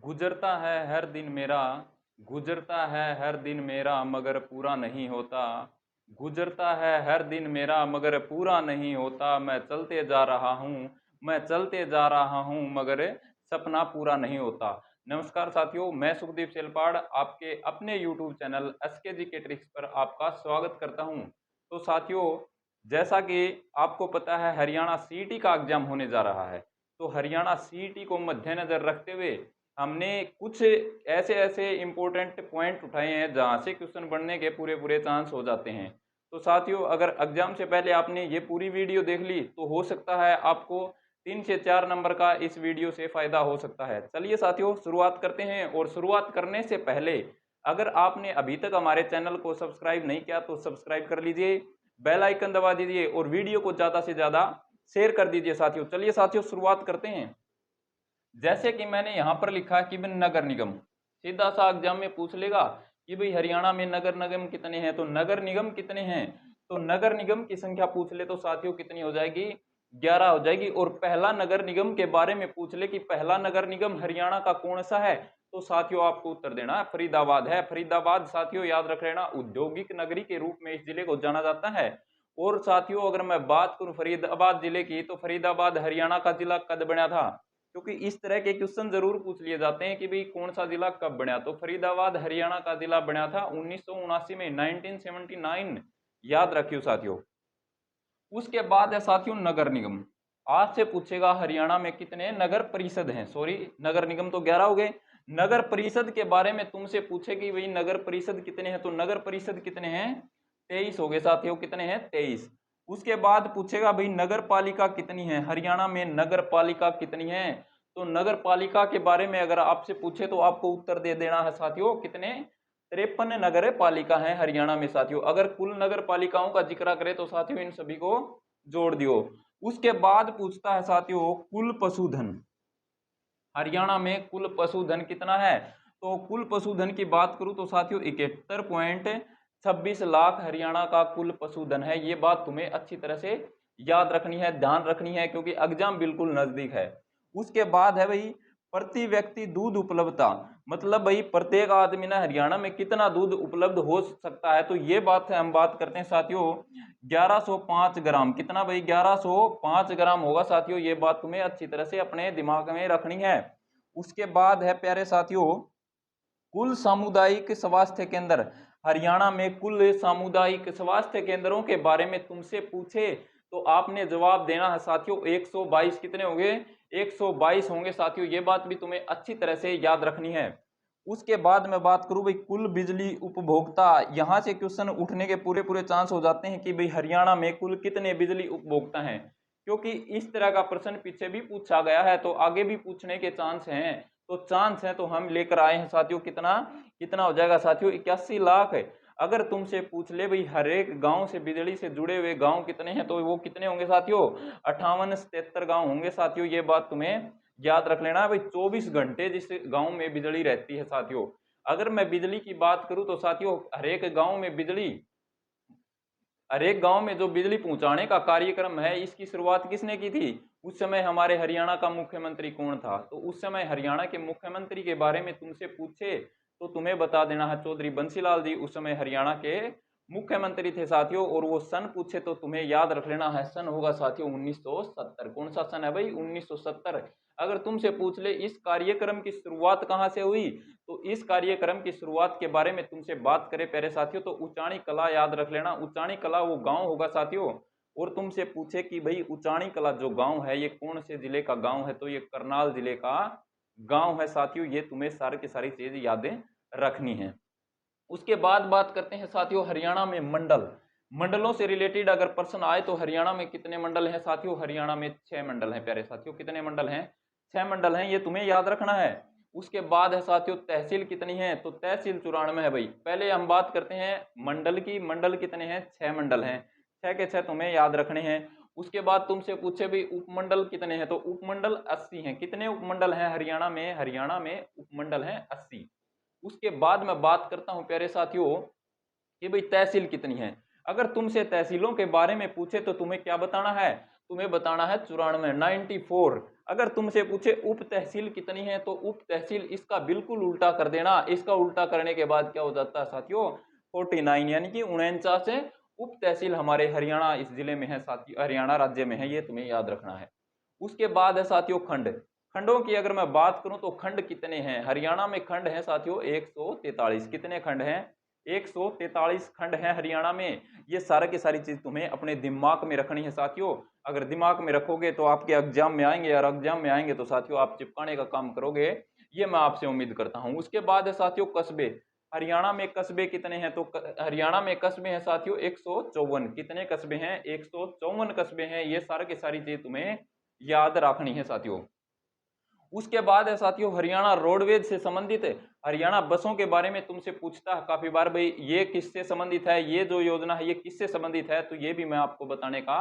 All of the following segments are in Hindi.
गुजरता है हर दिन मेरा, गुजरता है हर दिन मेरा मगर पूरा नहीं होता। गुजरता है हर दिन मेरा मगर पूरा नहीं होता। मैं चलते जा रहा हूँ, मैं चलते जा रहा हूँ मगर सपना पूरा नहीं होता। नमस्कार साथियों, मैं सुखदीप सेलपाड़ आपके अपने यूट्यूब चैनल एसके जी के ट्रिक्स पर आपका स्वागत करता हूँ। तो साथियों, जैसा कि आपको पता है हरियाणा सीईटी का एग्जाम होने जा रहा है। तो हरियाणा सीईटी को मद्देनजर रखते हुए हमने कुछ ऐसे ऐसे इम्पोर्टेंट पॉइंट उठाए हैं जहां से क्वेश्चन बनने के पूरे पूरे चांस हो जाते हैं। तो साथियों, अगर एग्जाम से पहले आपने ये पूरी वीडियो देख ली तो हो सकता है आपको 3 से 4 नंबर का इस वीडियो से फायदा हो सकता है। चलिए साथियों, शुरुआत करते हैं। और शुरुआत करने से पहले अगर आपने अभी तक हमारे चैनल को सब्सक्राइब नहीं किया तो सब्सक्राइब कर लीजिए, बेल आइकन दबा दीजिए और वीडियो को ज्यादा से ज्यादा शेयर कर दीजिए। साथियों चलिए साथियों, शुरुआत करते हैं। जैसे कि मैंने यहाँ पर लिखा कि भाई नगर निगम, सीधा सा एग्जाम में पूछ लेगा कि भाई हरियाणा में नगर निगम कितने हैं। तो नगर निगम कितने हैं, तो नगर निगम की संख्या पूछ ले तो साथियों कितनी हो जाएगी, 11 हो जाएगी। और पहला नगर निगम के बारे में पूछ ले कि पहला नगर निगम हरियाणा का कौन सा है, तो साथियों आपको उत्तर देना है फरीदाबाद है। फरीदाबाद साथियों याद रख लेना, औद्योगिक नगरी के रूप में इस जिले को जाना जाता है। और साथियों अगर मैं बात करूं फरीदाबाद जिले की, तो फरीदाबाद हरियाणा का जिला कब बना था, क्योंकि इस तरह के क्वेश्चन जरूर पूछ लिए जाते हैं कि भाई कौन सा जिला कब बना। तो फरीदाबाद हरियाणा का जिला बना था 1979 में, 1979 याद रखियो साथियों। उसके बाद है साथियों नगर निगम। आज से पूछेगा हरियाणा में कितने नगर परिषद हैं, सॉरी नगर निगम तो 11 हो गए। नगर परिषद के बारे में तुमसे पूछे कि भाई नगर परिषद कितने हैं, तो नगर परिषद कितने हैं, 23 हो गए साथियों। कितने हैं, 23। उसके बाद पूछेगा भाई नगर पालिका कितनी है, हरियाणा में नगर पालिका कितनी है। तो नगर पालिका के बारे में अगर आपसे पूछे तो आपको उत्तर दे देना है साथियों कितने, 53 नगर पालिका है हरियाणा में साथियों। अगर कुल नगर पालिकाओं का जिक्र करें तो साथियों इन सभी को जोड़ दियो। उसके बाद पूछता है साथियों कुल पशुधन, हरियाणा में कुल पशुधन कितना है। तो कुल पशुधन की बात करूं तो साथियों 71.26 लाख हरियाणा का कुल पशुधन है। ये बात तुम्हें अच्छी तरह से याद रखनी है, ध्यान रखनी है, क्योंकि एग्जाम बिल्कुल नजदीक है। उसके बाद है भाई प्रति व्यक्ति दूध उपलब्धता, मतलब भाई प्रत्येक आदमी ना हरियाणा में कितना दूध उपलब्ध हो सकता है। तो ये बात है, हम बात करते हैं साथियों 1105 ग्राम। कितना भाई, 1105 ग्राम होगा साथियों। ये बात तुम्हें अच्छी तरह से अपने दिमाग में रखनी है। उसके बाद है प्यारे साथियों कुल सामुदायिक स्वास्थ्य केंद्र, हरियाणा में कुल सामुदायिक स्वास्थ्य केंद्रों के बारे में तुमसे पूछे तो आपने जवाब देना है साथियों 122। कितने होंगे, 122 होंगे साथियों। ये बात भी तुम्हें अच्छी तरह से याद रखनी है। उसके बाद मैं बात करूं भाई कुल बिजली उपभोक्ता, यहां से क्वेश्चन उठने के पूरे पूरे चांस हो जाते हैं कि भाई हरियाणा में कुल कितने बिजली उपभोक्ता हैं, क्योंकि इस तरह का प्रश्न पीछे भी पूछा गया है तो आगे भी पूछने के चांस हैं। तो चांस है तो हम लेकर आए हैं साथियों कितना, कितना हो जाएगा साथियों 81 लाख है। अगर तुमसे पूछ ले भाई हर एक गांव से बिजली से जुड़े हुए गांव कितने हैं, तो वो कितने होंगे साथियों, 58 से 73 गांव होंगे साथियों। ये बात तुम्हें याद रख लेना भाई। 24 घंटे जिस गांव में बिजली रहती है साथियों। अगर मैं बिजली की बात करूं तो साथियों हर एक गांव में बिजली, हर एक गांव में जो बिजली पहुंचाने का कार्यक्रम है इसकी शुरुआत किसने की थी, उस समय हमारे हरियाणा का मुख्यमंत्री कौन था। तो उस समय हरियाणा के मुख्यमंत्री के बारे में तुमसे पूछे तो तुम्हें बता देना है चौधरी बंसीलाल जी उस समय हरियाणा के मुख्यमंत्री थे साथियों। और वो सन पूछे तो तुम्हें याद रख लेना है, सन होगा साथियों 1970। कौन सा सन है भाई, 1970। अगर तुमसे पूछ ले इस कार्यक्रम की शुरुआत कहां से हुई, तो इस कार्यक्रम की शुरुआत के बारे में तुमसे बात करें प्यारे साथियों तो उचानी कला याद रख लेना। उचानी कला वो गांव होगा साथियों। और तुमसे पूछे कि भाई उचानी कला जो गांव है ये कौन से जिले का गांव है, तो ये करनाल जिले का गांव है साथियों। ये तुम्हें सारी की सारी चीज यादें रखनी है। उसके बाद बात करते हैं साथियों हरियाणा में मंडल, मंडलों से रिलेटेड अगर प्रश्न आए तो हरियाणा में कितने मंडल हैं साथियों, हरियाणा में 6 मंडल हैं प्यारे साथियों। कितने मंडल हैं, 6 मंडल हैं, ये तुम्हें याद रखना है। उसके बाद है साथियों तहसील कितनी है, तो तहसील 94 है भाई। पहले हम बात करते हैं मंडल की, मंडल कितने हैं, 6 मंडल हैं, 6 के 6 तुम्हें याद रखने हैं। उसके बाद तुमसे पूछे भी उपमंडल कितने हैं, तो उपमंडल 80 हैं। कितने उपमंडल हैं हरियाणा में, हरियाणा में उपमंडल हैं 80। उसके बाद मैं बात करता हूं प्यारे साथियों कि भाई तहसील कितनी है। अगर तुमसे तहसीलों के बारे में पूछे तो तुम्हें क्या बताना है, तुम्हें बताना है 94, 94। अगर तुमसे पूछे उप तहसील कितनी है तो उप तहसील इसका बिल्कुल उल्टा कर देना। इसका उल्टा करने के बाद क्या हो जाता है साथियों, 49, यानी कि 49 है उप तहसील हमारे हरियाणा इस जिले में है साथियों, हरियाणा राज्य में है, ये तुम्हें याद रखना है। उसके बाद है साथियों खंड। खंडों की अगर मैं बात करूं तो खंड कितने हैं, हरियाणा में खंड है साथियों 143। कितने खंड हैं, 143 खंड हैं हरियाणा में। ये सारा की सारी चीज तुम्हें अपने दिमाग में रखनी है साथियों। अगर दिमाग में रखोगे तो आपके एग्जाम में आएंगे, और एग्जाम में आएंगे तो साथियों आप चिपकाने का काम करोगे, ये मैं आपसे उम्मीद करता हूं। उसके बाद है साथियों कस्बे। हरियाणा में कस्बे कितने हैं, तो हरियाणा में कस्बे हैं साथियों 154। कितने कस्बे हैं, 154 कस्बे हैं। ये सारा की सारी चीज तुम्हें याद रखनी है साथियों। उसके बाद है साथियों हरियाणा रोडवेज से संबंधित है। हरियाणा बसों के बारे में तुमसे पूछता है काफी बार, भाई ये किससे संबंधित है, ये जो योजना है ये किससे संबंधित है, तो ये भी मैं आपको बताने का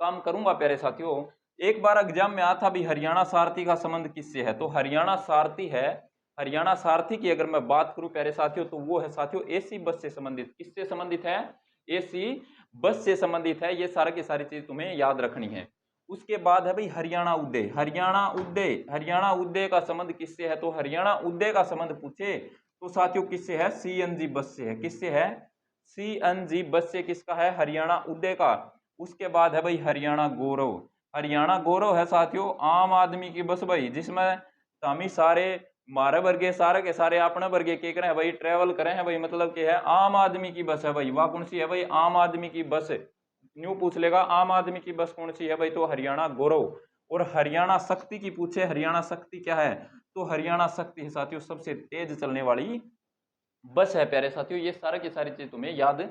काम करूंगा प्यारे साथियों। एक बार एग्जाम में आता भी हरियाणा सारथी का संबंध किससे है, तो हरियाणा सारथी है, हरियाणा सारथी की अगर मैं बात करूं प्यारे साथियों तो वो है साथियों एसी बस से संबंधित। किससे संबंधित है, एसी बस से संबंधित है। ये सारा की सारी चीज तुम्हें याद रखनी है। उसके बाद है भाई हरियाणा उदय। हरियाणा उदय, हरियाणा उदय का संबंध किससे है, तो हरियाणा उदय का संबंध पूछे तो साथियों किससे है, सीएनजी बस से है। किससे है, सीएनजी बस से किसका है, हरियाणा उदय का। उसके बाद है भाई हरियाणा गौरव। हरियाणा गौरव है साथियों आम आदमी की बस भाई, जिसमें सामी सारे मारे वर्गे सारे के सारे अपने वर्गे के करे भाई ट्रेवल करे हैं भाई, मतलब कि है आम आदमी की बस है भाई। वह कौन सी है भाई, आम आदमी की बस। न्यू पूछ लेगा आम आदमी की बस कौन सी है भाई, तो हरियाणा गौरव। और हरियाणा शक्ति की पूछे, हरियाणा शक्ति क्या है, तो हरियाणा शक्ति है साथियों सबसे तेज चलने वाली बस है प्यारे साथियों। ये सारा की सारी चीज तुम्हें याद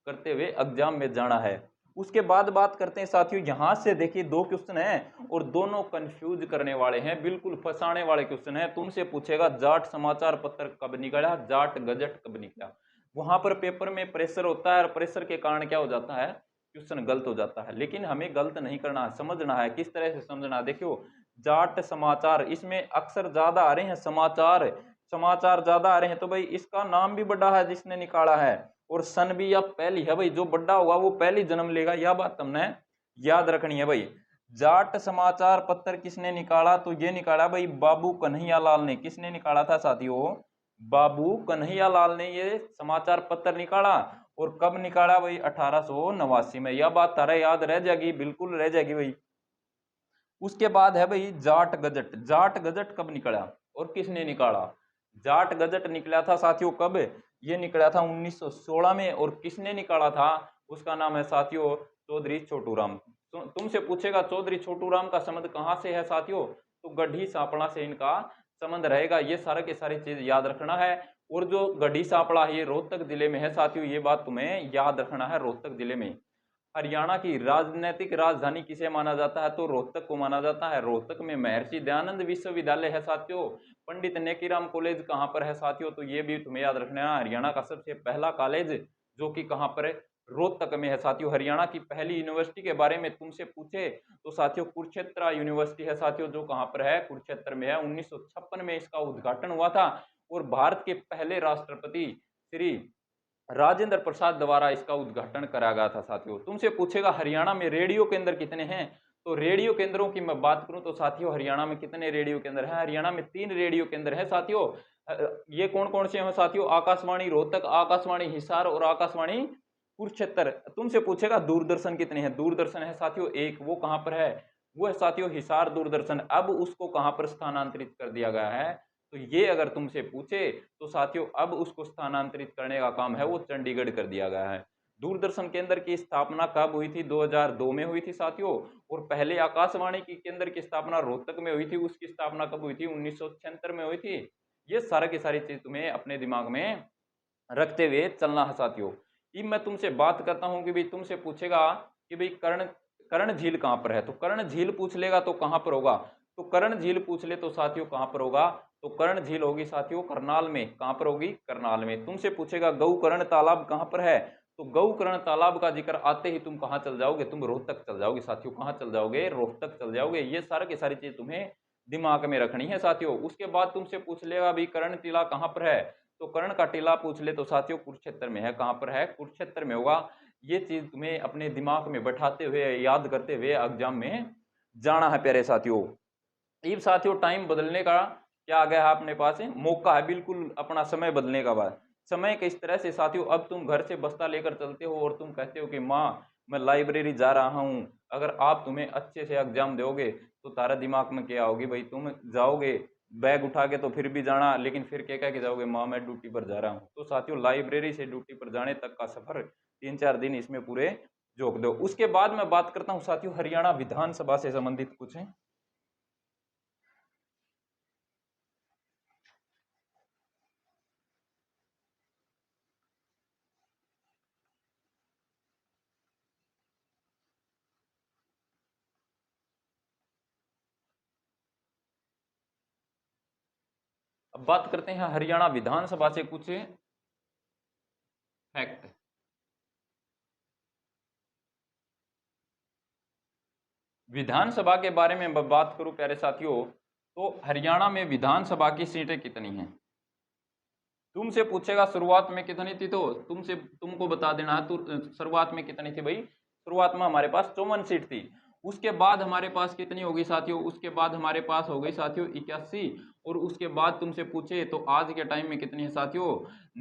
करते हुए एग्जाम में जाना है। उसके बाद बात करते हैं साथियों, यहां से देखिए दो क्वेश्चन हैं और दोनों कंफ्यूज करने वाले हैं, बिल्कुल फंसाने वाले क्वेश्चन है। तुमसे पूछेगा जाट समाचार पत्र कब निकला, जाट गजट कब निकला। वहां पर पेपर में प्रेशर होता है और प्रेशर के कारण क्या हो जाता है, क्वेश्चन गलत हो जाता है। लेकिन हमें गलत नहीं करना है, समझना है। किस तरह से समझना है, देखियो जाट समाचार, इसमें अक्सर ज्यादा आ रहे हैं समाचार, समाचार ज्यादा आ रहे हैं तो भाई इसका नाम भी बड़ा है जिसने निकाला है, और सन भी अब पहली है भाई, जो बड़ा होगा वो पहली जन्म लेगा। यह बात तुमने याद रखनी है भाई। जाट समाचार पत्र किसने निकाला, तो ये निकाला भाई बाबू कन्हैयालाल ने। किसने निकाला था साथियों, बाबू कन्हैयालाल ने ये समाचार पत्र निकाला। और कब निकाला भाई, 1889 में। यह बात तारा याद रह जाएगी, बिल्कुल रह जाएगी भाई। उसके बाद है भाई जाट गजट। जाट गजट कब निकला और किसने निकाला, जाट गजट निकला था साथियों कब, ये निकला था 1916 में। और किसने निकाला था, उसका नाम है साथियों चौधरी छोटूराम। तुमसे पूछेगा चौधरी छोटूराम का संबंध कहां से है साथियों, तो गढ़ी सांपला से इनका संबंध रहेगा। ये सारे के सारी चीज याद रखना है। और जो गढ़ी सांपला है ये रोहतक जिले में है साथियों, ये बात तुम्हें याद रखना है, रोहतक जिले में। हरियाणा की राजनीतिक राजधानी किसे माना जाता है, तो रोहतक को माना जाता है। रोहतक में महर्षि दयानंद विश्वविद्यालय है साथियों। पंडित नेकीराम कॉलेज कहां पर है साथियों, तो ये भी तुम्हें याद रखना है। हरियाणा का सबसे पहला कॉलेज जो कि कहां पर है, रोहतक में है साथियों। हरियाणा की पहली यूनिवर्सिटी के बारे में तुमसे पूछे तो साथियों कुरुक्षेत्र यूनिवर्सिटी है साथियों, जो कहां पर है, कुरुक्षेत्र में है। 1956 में इसका उद्घाटन हुआ था। और भारत के पहले राष्ट्रपति श्री राजेंद्र प्रसाद द्वारा इसका उद्घाटन करा गया था साथियों। तुमसे पूछेगा हरियाणा में रेडियो केंद्र कितने हैं, तो रेडियो केंद्रों की मैं बात करूं तो साथियों हरियाणा में कितने रेडियो केंद्र हैं, हरियाणा में 3 रेडियो केंद्र हैं साथियों। ये कौन कौन से हैं साथियों, आकाशवाणी रोहतक, आकाशवाणी हिसार और आकाशवाणी कुरुक्षेत्र। तुमसे पूछेगा दूरदर्शन कितने हैं, दूरदर्शन है साथियों एक, वो कहां पर है, वो है साथियों हिसार दूरदर्शन। अब उसको कहां पर स्थानांतरित कर दिया गया है, तो ये अगर तुमसे पूछे तो साथियों अब उसको स्थानांतरित करने का काम है वो चंडीगढ़ कर दिया गया है। दूरदर्शन केंद्र की स्थापना कब हुई थी, 2002 में हुई थी साथियों। और पहले आकाशवाणी की केंद्र की स्थापना रोहतक में हुई थी, उसकी स्थापना कब हुई थी, 1976 में हुई थी। ये सारा की सारी चीज तुम्हें अपने दिमाग में रखते हुए चलना है साथियों। अब मैं तुमसे बात करता हूं कि भाई तुमसे पूछेगा कि भाई कर्ण कर्ण झील कहां पर है, तो कर्ण झील पूछ लेगा तो कहां पर होगा, तो कर्ण झील पूछ ले तो साथियों कहां पर होगा, तो कर्ण झील होगी साथियों करनाल में। कहां पर होगी, करनाल में। तुमसे पूछेगा गौकर्ण तालाब कहां पर है, तो गौकर्ण तालाब का जिक्र आते ही तुम कहां चल जाओगे, तुम रोहतक चल जाओगे साथियों। कहां चल जाओगे, रोहतक चल जाओगे। ये सारा की सारी चीज तुम्हें दिमाग में रखनी है साथियों। उसके बाद तुमसे पूछ लेगा भाई कर्ण टीला कहां पर है, तो कर्ण का टीला पूछ ले तो साथियों कुरुक्षेत्र में है। कहां पर है, कुरुक्षेत्र में होगा। ये चीज तुम्हें अपने दिमाग में बैठाते हुए याद करते हुए एग्जाम में जाना है प्यारे साथियों। अब साथियों टाइम बदलने का क्या आ गया है अपने पास मौका है, बिल्कुल अपना समय बदलने का बाद। समय किस तरह से साथियों, अब तुम घर से बस्ता लेकर चलते हो और तुम कहते हो कि माँ मैं लाइब्रेरी जा रहा हूँ। अगर आप तुम्हें अच्छे से एग्जाम दोगे तो तारा दिमाग में क्या होगी भाई, तुम जाओगे बैग उठा के तो फिर भी जाना, लेकिन फिर क्या कह के जाओगे माँ मैं ड्यूटी पर जा रहा हूँ। तो साथियों लाइब्रेरी से ड्यूटी पर जाने तक का सफर 3-4 दिन इसमें पूरे जोक दो। उसके बाद मैं बात करता हूँ साथियों हरियाणा विधानसभा से संबंधित कुछ है। अब बात करते हैं हरियाणा विधानसभा से कुछ फैक्ट। विधानसभा के बारे में बात करूं प्यारे साथियों, तो हरियाणा में विधानसभा की सीटें कितनी हैं। तुमसे पूछेगा शुरुआत में कितनी थी, तो तुमको बता देना है। तो शुरुआत में कितनी थी भाई, शुरुआत में हमारे पास 54 सीट थी। उसके बाद हमारे पास कितनी होगी साथियों, उसके बाद हमारे पास हो गई साथियों 81। और उसके बाद तुमसे पूछे तो आज के टाइम में कितनी है साथियों,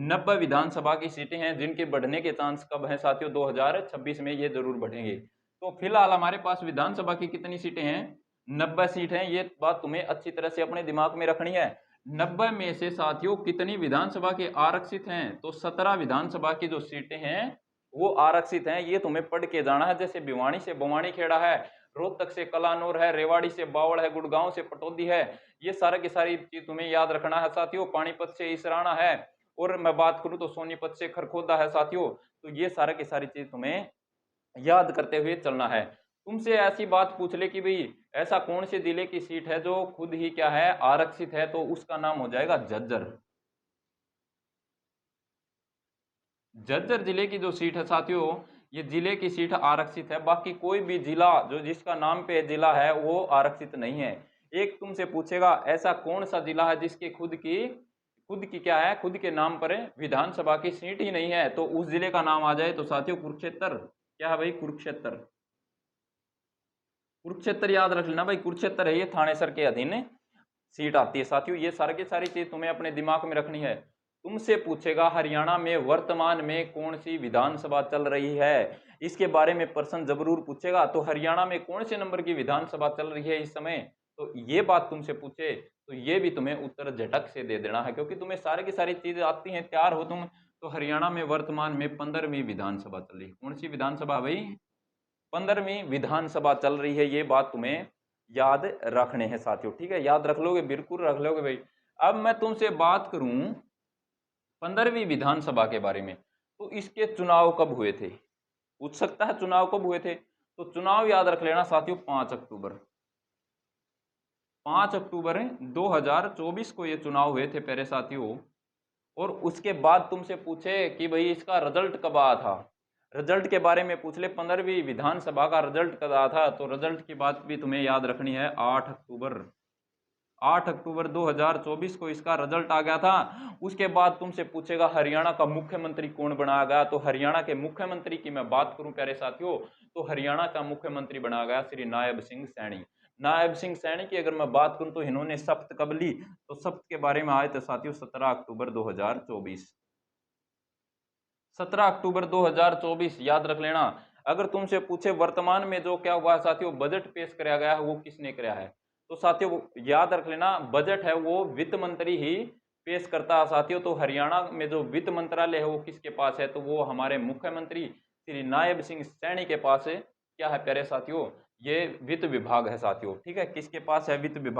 90 विधानसभा की सीटें हैं, जिनके बढ़ने के चांस कब है साथियों, 2026 में ये जरूर बढ़ेंगे। तो फिलहाल हमारे पास विधानसभा की कितनी सीटें हैं, 90 सीट हैं। ये बात तुम्हें अच्छी तरह से अपने दिमाग में रखनी है। 90 में से साथियों कितनी विधानसभा के आरक्षित हैं, तो 17 विधानसभा की जो सीटें हैं वो आरक्षित हैं। ये तुम्हें पढ़ के जाना है। जैसे भिवानी से बवानी खेड़ा है, रोहतक से कलानौर है, रेवाड़ी से बावड़ है, गुड़गांव से पटौदी है, ये सारा की सारी चीज तुम्हें याद रखना है साथियों। पानीपत से इसराना है, और मैं बात करूं तो सोनीपत से खरखोदा है साथियों। तो ये सारा की सारी चीज तुम्हें याद करते हुए चलना है। तुमसे ऐसी बात पूछ ले कि भाई ऐसा कौन से जिले की सीट है जो खुद ही क्या है आरक्षित है, तो उसका नाम हो जाएगा झज्जर। झज्जर जिले की जो सीट है साथियों, ये जिले की सीट आरक्षित है। बाकी कोई भी जिला जो जिसका नाम पे जिला है वो आरक्षित नहीं है। एक तुमसे पूछेगा ऐसा कौन सा जिला है जिसके खुद की क्या है, खुद के नाम पर विधानसभा की सीट ही नहीं है, तो उस जिले का नाम आ जाए तो साथियों कुरुक्षेत्र। क्या है भाई, कुरुक्षेत्र। कुरुक्षेत्र याद रख लेना भाई, कुरुक्षेत्र है ये थानेसर के अधीन सीट आती है साथियों। ये सारी की सारी चीज तुम्हें अपने दिमाग में रखनी है। तुमसे पूछेगा हरियाणा में वर्तमान में कौन सी विधानसभा चल रही है, इसके बारे में प्रश्न जरूर पूछेगा। तो हरियाणा में कौन से नंबर की विधानसभा चल रही है इस समय, तो ये बात तुमसे पूछे तो ये भी तुम्हें उत्तर झटक से दे देना है, क्योंकि तुम्हें सारी की सारी चीजें आती हैं, तैयार हो तुम। तो हरियाणा में वर्तमान में 15वीं विधानसभा चल रही है। कौन सी विधानसभा भाई, 15वीं विधानसभा चल रही है। ये बात तुम्हें याद रखने हैं साथियों, ठीक है, याद रख लोगे, बिल्कुल रख लोगे भाई। अब मैं तुमसे बात करूं 15वीं विधानसभा के बारे में, तो इसके चुनाव कब हुए थे, पूछ सकता है चुनाव कब हुए थे। तो चुनाव याद रख लेना साथियों, 5 अक्टूबर। 5 अक्टूबर 2024 को ये चुनाव हुए थे प्यारे साथियों। और उसके बाद तुमसे पूछे कि भाई इसका रिजल्ट कब आया था, रिजल्ट के बारे में पूछ ले, 15वीं विधानसभा का रिजल्ट कब आया था, तो रिजल्ट की बात भी तुम्हें याद रखनी है। 8 अक्टूबर, 8 अक्टूबर 2024 को इसका रिजल्ट आ गया था। उसके बाद तुमसे पूछेगा हरियाणा का मुख्यमंत्री कौन बनाया गया, तो हरियाणा के मुख्यमंत्री की मैं बात करूं प्यारे साथियों, तो हरियाणा का मुख्यमंत्री बनाया गया श्री नायब सिंह सैनी। नायब सिंह सैनी की अगर मैं बात करूं तो इन्होंने शपथ कब ली, तो शपथ के बारे में आए थे साथियों 17 अक्टूबर 2024। 17 अक्टूबर 2024 याद रख लेना। अगर तुमसे पूछे वर्तमान में जो क्या हुआ साथियों, बजट पेश कराया गया है वो किसने कराया है, तो साथियों याद रख लेना बजट है वो वित्त मंत्री ही पेश करता है साथियों। तो हरियाणा में जो वित्त मंत्रालय है वो किसके पास है, तो वो हमारे मुख्यमंत्री श्री नायब सिंह सैनी के पास है। क्या है प्यारे साथियों, ये वित्त विभाग है साथियों, ठीक है, किसके पास है, वित्त विभाग।